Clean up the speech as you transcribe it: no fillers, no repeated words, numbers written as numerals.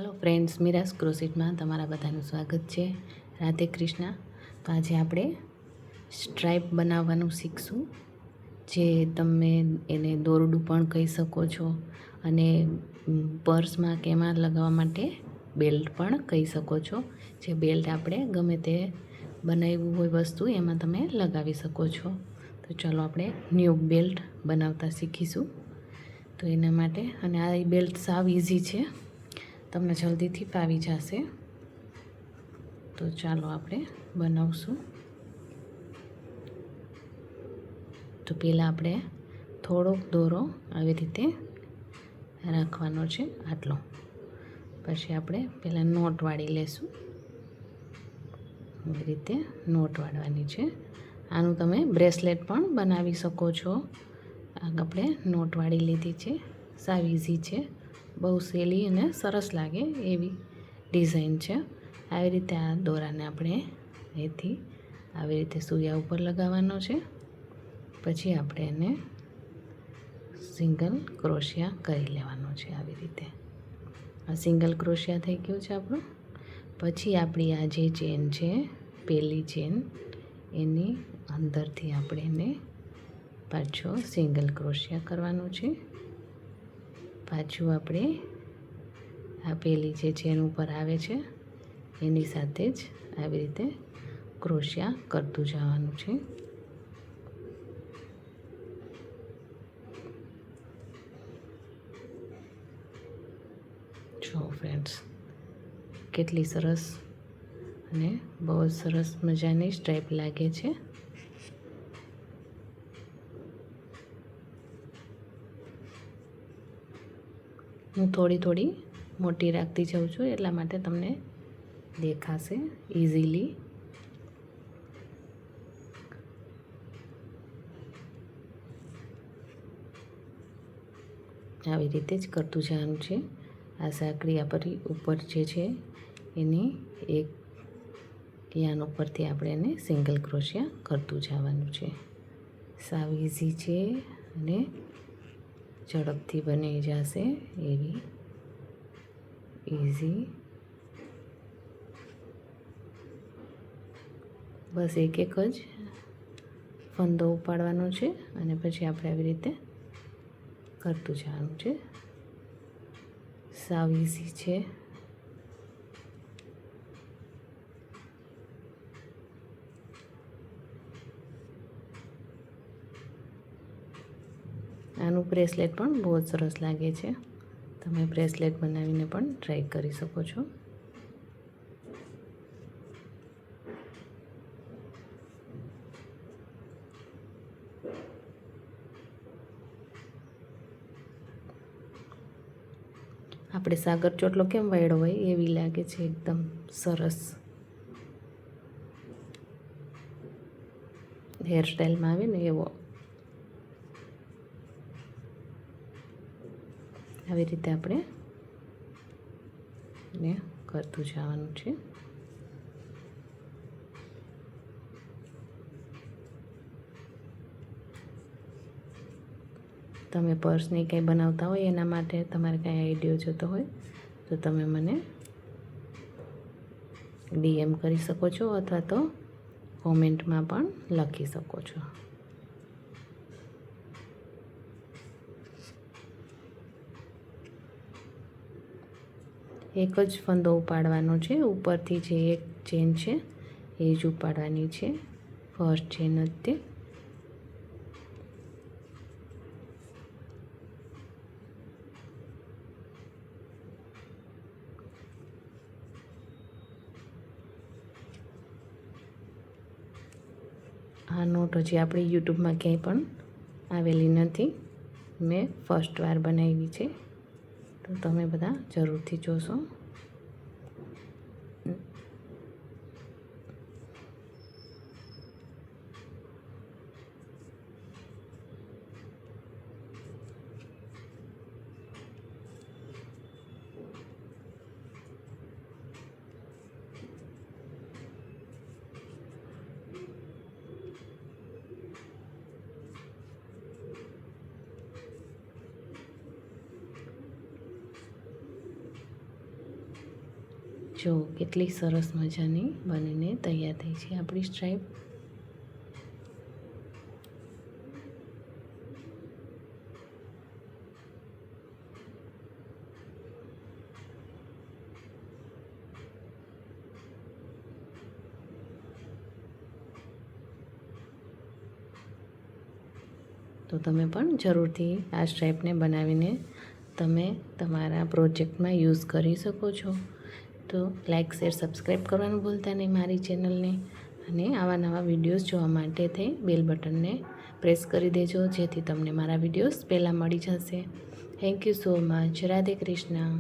Hello friends, मीरास क्रोसेट में तमारा बधानुं स्वागत है। राधे कृष्ण। तो आज आपणे स्ट्राइप बनाववानुं शीखशुं, जे तमे एने दोरडું पण कही शको छो अने पर्स में के एमां लगाववा माटे बेल्ट पण कही शको छो। जे बेल्ट आपणे गमे ते बनाव्युं होय वस्तु एमां तमे लगावी शको छो। तो चलो आपणे न्यू बेल्ट बनावता शीखीशुं। तो एना माटे अने आ बेल्ट साव इजी छे, तमने जल्दीथी फावी जशे। तो चालो आपणे बनावशुं। तो पहला आपणे थोड़ोक दोरो आवी रीते राखवानो छे, आटलो। पछी आपणे पहला नोट वाળી लेशुं। एवी रीते नोट वाळवानी छे। आनुं तमे ब्रेसलेट पण बनावी शको छो। आपणे नोट वाળી लीधी छे, साव इजी छे, बहु सहेली अने सरस लागे एवी डिजाइन छे। આવી રીતે આ દોરાને આપણે અહીંથી આવી રીતે સૂયા ઉપર લગાવવાનો છે। પછી આપણે એને સિંગલ ક્રોશિયા કરી લેવાનો છે। આવી રીતે આ સિંગલ ક્રોશિયા થઈ ગયું છે આપણું। પછી આપણી આ જે ચેન છે, પહેલી ચેન, એની અંદરથી આપણે એને પાછો સિંગલ ક્રોશિયા કરવાનો છે। પાછું આપણે આ પહેલી જે ચેન ઉપર આવે છે એની સાથે જ આવી રીતે ક્રોશિયા કરતું જવાનું છે। જો ફ્રેન્ડ્સ, કેટલી સરસ અને બહુ સરસ મજાની સ્ટ્રાઇપ લાગે છે। હું થોડી થોડી મોટી રાખતી જાઉં છું, એટલા માટે તમને દેખાશે ઇઝીલી। આવી રીતે જ કરતું જવાનું છે। આ સાંકળી આપણી ઉપર જે છે એની એક યાન ઉપરથી આપણે એને સિંગલ ક્રોશિયા કરતું જવાનું છે। સાવ ઇઝી છે અને ઝડપથી બની જશે એવી ઇઝી। બસ એક એક જ ફંદો ઉપાડવાનો છે અને પછી આપણે આવી રીતે કરતું જવાનું છે। સાવ ઇઝી છે। આનું બ્રેસલેટ પણ બહુ જ સરસ લાગે છે। તમે બ્રેસલેટ બનાવીને પણ ટ્રાય કરી શકો છો। આપણે સાગર ચોટલો કેમ વાળ્યો હોય એવી લાગે છે, એકદમ સરસ હેરસ્ટાઈલમાં આવે ને એવો। આવી રીતે આપણે ને કરતું જવાનું છે। તમે પર્સની કંઈ બનાવતા હોય એના માટે તમારે કાંઈ આઈડિયો જોતો હોય તો તમે મને ડીએમ કરી શકો છો અથવા તો કોમેન્ટમાં પણ લખી શકો છો। એક જ ફંદો ઉપાડવાનો છે, ઉપરથી જે એક ચેન છે એ જ ઉપાડવાની છે, ફર્સ્ટ ચેન જ તે। આ નોટ હજી આપણી યુટ્યુબમાં ક્યાંય પણ આવેલી નથી, મેં ફર્સ્ટ વાર બનાવી છે, તો તમે બધા જરૂરથી જોશો। જો કેટલી સરસ મજાની બનીને તૈયાર થઈ છે આપણી સ્ટ્રાઈપ. તો તમે પણ જરૂરથી આ સ્ટ્રાઈપને બનાવીને તમે તમારા પ્રોજેક્ટમાં યુઝ કરી શકો છો. તો લાઇક શેર સબસ્ક્રાઈબ કરવાનું ભૂલતા નહીં મારી ચેનલને, અને આવા નવા વિડીયોઝ જોવા માટે થઈ બેલ બટનને પ્રેસ કરી દેજો, જેથી તમને મારા વિડીયોઝ પહેલાં મળી જશે. Thank you so much. Radhe Krishna.